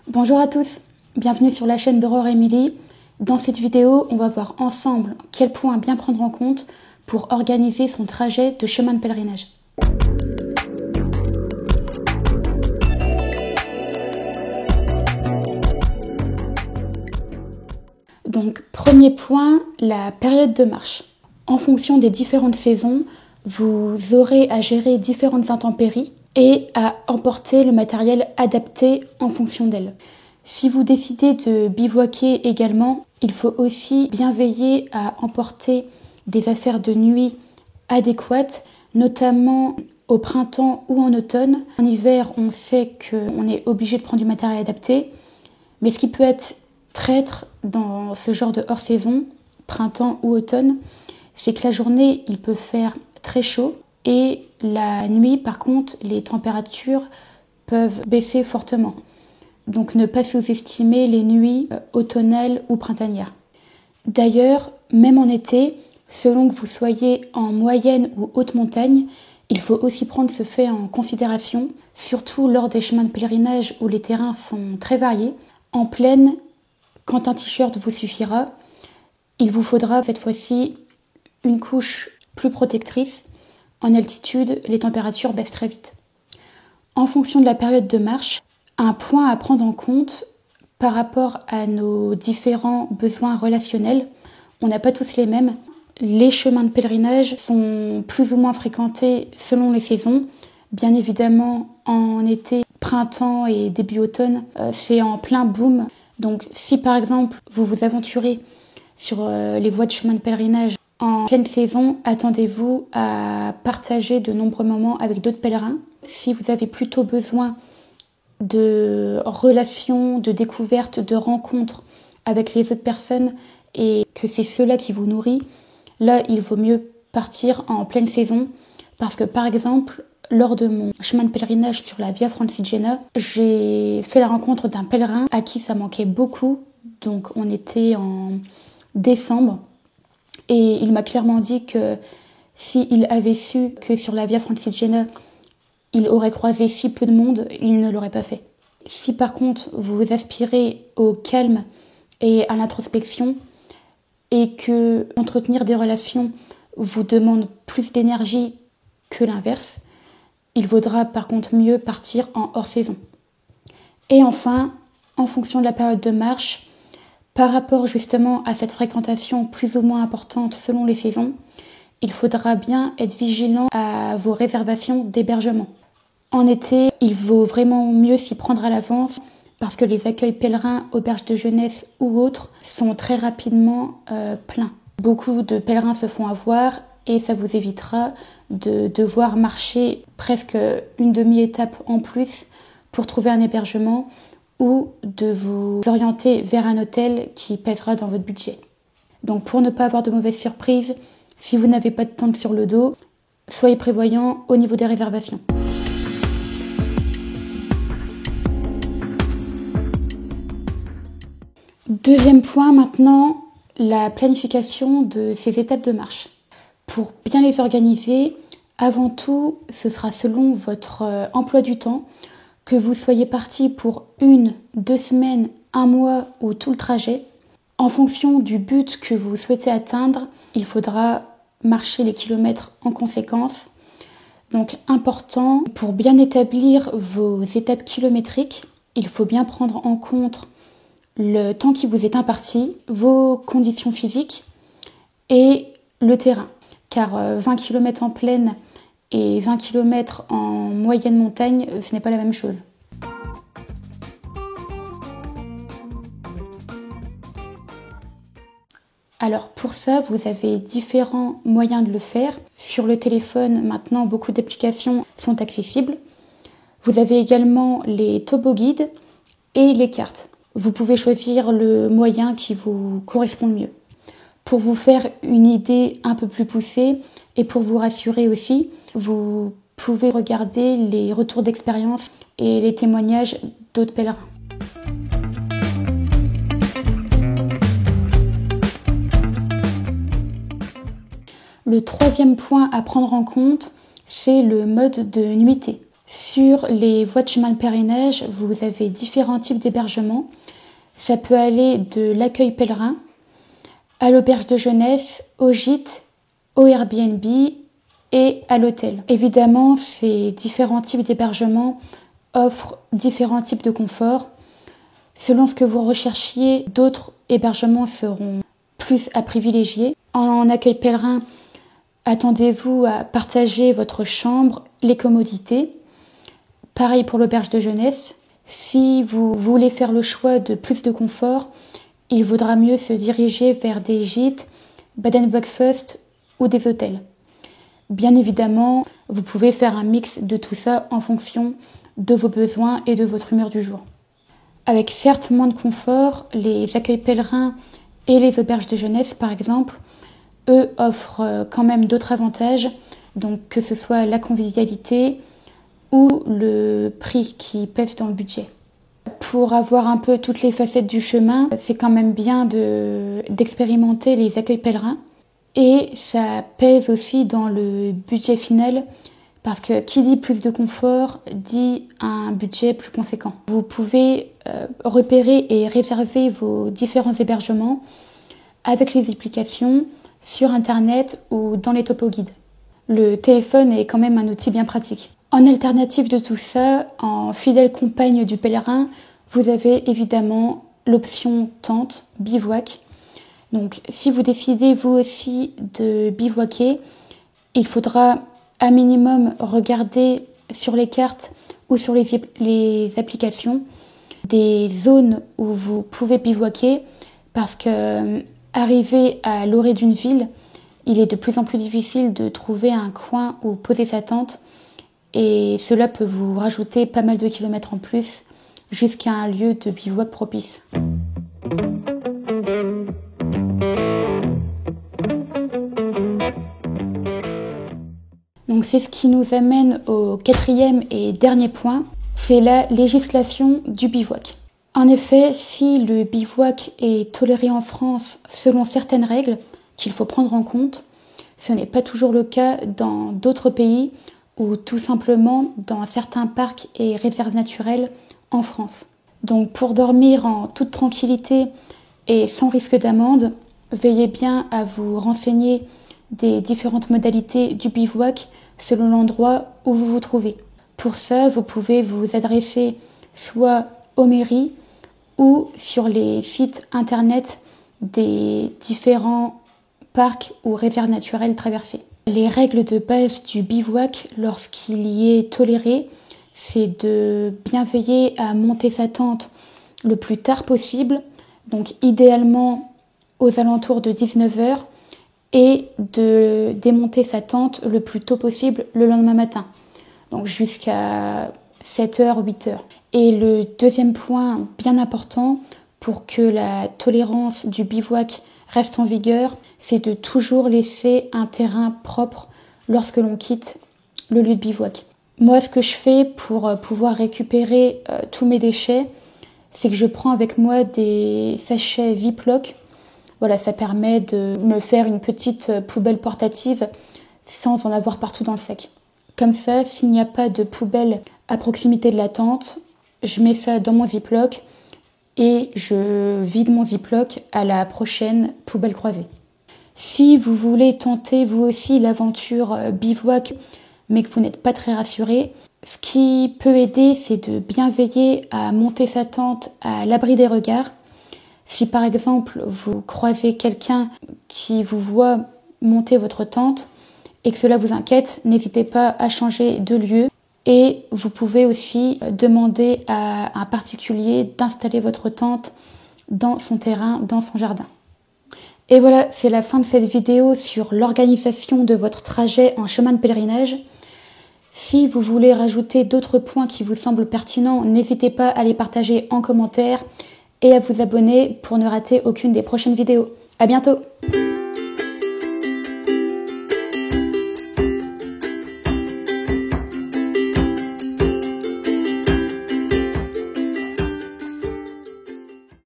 Bonjour à tous, bienvenue sur la chaîne d'Aurore Émilie. Dans cette vidéo, on va voir ensemble quels points bien prendre en compte pour organiser son trajet de chemin de pèlerinage. Donc, premier point, la période de marche. En fonction des différentes saisons, vous aurez à gérer différentes intempéries et à emporter le matériel adapté en fonction d'elles. Si vous décidez de bivouaquer également, il faut aussi bien veiller à emporter des affaires de nuit adéquates, notamment au printemps ou en automne. En hiver, on sait qu'on est obligé de prendre du matériel adapté, mais ce qui peut être traître dans ce genre de hors-saison, printemps ou automne, c'est que la journée, il peut faire très chaud et la nuit, par contre, les températures peuvent baisser fortement. Donc ne pas sous-estimer les nuits automnales ou printanières. D'ailleurs, même en été, selon que vous soyez en moyenne ou haute montagne, il faut aussi prendre ce fait en considération, surtout lors des chemins de pèlerinage où les terrains sont très variés. En plaine, quand un t-shirt vous suffira, il vous faudra cette fois-ci une couche plus protectrice. En altitude, les températures baissent très vite. En fonction de la période de marche, un point à prendre en compte par rapport à nos différents besoins relationnels, on n'a pas tous les mêmes. Les chemins de pèlerinage sont plus ou moins fréquentés selon les saisons. Bien évidemment, en été, printemps et début automne, c'est en plein boom. Donc si par exemple vous vous aventurez sur les voies de chemin de pèlerinage en pleine saison, attendez-vous à partager de nombreux moments avec d'autres pèlerins. Si vous avez plutôt besoin de relations, de découvertes, de rencontres avec les autres personnes et que c'est cela qui vous nourrit, là il vaut mieux partir en pleine saison parce que par exemple, lors de mon chemin de pèlerinage sur la Via Francigena, j'ai fait la rencontre d'un pèlerin à qui ça manquait beaucoup. Donc on était en décembre et il m'a clairement dit que s'il avait su que sur la Via Francigena, il aurait croisé si peu de monde, il ne l'aurait pas fait. Si par contre vous aspirez au calme et à l'introspection et que entretenir des relations vous demande plus d'énergie que l'inverse, il vaudra par contre mieux partir en hors-saison. Et enfin, en fonction de la période de marche, par rapport justement à cette fréquentation plus ou moins importante selon les saisons, il faudra bien être vigilant à vos réservations d'hébergement. En été, il vaut vraiment mieux s'y prendre à l'avance parce que les accueils pèlerins, auberges de jeunesse ou autres sont très rapidement pleins. Beaucoup de pèlerins se font avoir et ça vous évitera de devoir marcher presque une demi-étape en plus pour trouver un hébergement ou de vous orienter vers un hôtel qui pèsera dans votre budget. Donc pour ne pas avoir de mauvaises surprises, si vous n'avez pas de tente sur le dos, soyez prévoyants au niveau des réservations. Deuxième point maintenant, la planification de ces étapes de marche. Pour bien les organiser, avant tout, ce sera selon votre emploi du temps, que vous soyez parti pour 1, 2 semaines, 1 mois ou tout le trajet. En fonction du but que vous souhaitez atteindre, il faudra marcher les kilomètres en conséquence. Donc important, pour bien établir vos étapes kilométriques, il faut bien prendre en compte le temps qui vous est imparti, vos conditions physiques et le terrain. Car 20 km en plaine et 20 km en moyenne montagne, ce n'est pas la même chose. Alors pour ça, vous avez différents moyens de le faire. Sur le téléphone, maintenant, beaucoup d'applications sont accessibles. Vous avez également les toboguides et les cartes. Vous pouvez choisir le moyen qui vous correspond le mieux. Pour vous faire une idée un peu plus poussée et pour vous rassurer aussi, vous pouvez regarder les retours d'expérience et les témoignages d'autres pèlerins. Le troisième point à prendre en compte, c'est le mode de nuitée. Sur les voies de chemin de pèlerinage, vous avez différents types d'hébergements. Ça peut aller de l'accueil pèlerin à l'auberge de jeunesse, au gîte, au Airbnb et à l'hôtel. Évidemment, ces différents types d'hébergements offrent différents types de confort. Selon ce que vous recherchiez, d'autres hébergements seront plus à privilégier. En accueil pèlerin, attendez-vous à partager votre chambre, les commodités. Pareil pour l'auberge de jeunesse. Si vous voulez faire le choix de plus de confort, il vaudra mieux se diriger vers des gîtes, bed and breakfast ou des hôtels. Bien évidemment, vous pouvez faire un mix de tout ça en fonction de vos besoins et de votre humeur du jour. Avec certes moins de confort, les accueils pèlerins et les auberges de jeunesse, par exemple, eux offrent quand même d'autres avantages, donc que ce soit la convivialité ou le prix qui pèse dans le budget. Pour avoir un peu toutes les facettes du chemin, c'est quand même bien d'expérimenter les accueils pèlerins. Et ça pèse aussi dans le budget final, parce que qui dit plus de confort dit un budget plus conséquent. Vous pouvez repérer et réserver vos différents hébergements avec les applications sur Internet ou dans les topo-guides. Le téléphone est quand même un outil bien pratique. En alternative de tout ça, en fidèle compagne du pèlerin, vous avez évidemment l'option tente, bivouac. Donc si vous décidez vous aussi de bivouaquer, il faudra à minimum regarder sur les cartes ou sur les applications des zones où vous pouvez bivouaquer, parce que arrivé à l'orée d'une ville, il est de plus en plus difficile de trouver un coin où poser sa tente, et cela peut vous rajouter pas mal de kilomètres en plus jusqu'à un lieu de bivouac propice. Donc c'est ce qui nous amène au quatrième et dernier point, c'est la législation du bivouac. En effet, si le bivouac est toléré en France selon certaines règles qu'il faut prendre en compte, ce n'est pas toujours le cas dans d'autres pays ou tout simplement dans certains parcs et réserves naturelles en France. Donc pour dormir en toute tranquillité et sans risque d'amende, veillez bien à vous renseigner des différentes modalités du bivouac selon l'endroit où vous vous trouvez. Pour ça, vous pouvez vous adresser soit aux mairies ou sur les sites internet des différents parcs ou réserves naturelles traversées. Les règles de base du bivouac, lorsqu'il y est toléré, c'est de bien veiller à monter sa tente le plus tard possible, donc idéalement aux alentours de 19h, et de démonter sa tente le plus tôt possible le lendemain matin, donc jusqu'à 7h, 8h. Et le deuxième point bien important pour que la tolérance du bivouac reste en vigueur, c'est de toujours laisser un terrain propre lorsque l'on quitte le lieu de bivouac. Moi, ce que je fais pour pouvoir récupérer tous mes déchets, c'est que je prends avec moi des sachets Ziploc. Voilà, ça permet de me faire une petite poubelle portative sans en avoir partout dans le sac. Comme ça, s'il n'y a pas de poubelle à proximité de la tente, je mets ça dans mon Ziploc et je vide mon Ziploc à la prochaine poubelle croisée. Si vous voulez tenter vous aussi l'aventure bivouac, mais que vous n'êtes pas très rassuré, ce qui peut aider, c'est de bien veiller à monter sa tente à l'abri des regards. Si par exemple vous croisez quelqu'un qui vous voit monter votre tente et que cela vous inquiète, n'hésitez pas à changer de lieu. Et vous pouvez aussi demander à un particulier d'installer votre tente dans son terrain, dans son jardin. Et voilà, c'est la fin de cette vidéo sur l'organisation de votre trajet en chemin de pèlerinage. Si vous voulez rajouter d'autres points qui vous semblent pertinents, n'hésitez pas à les partager en commentaire et à vous abonner pour ne rater aucune des prochaines vidéos. À bientôt!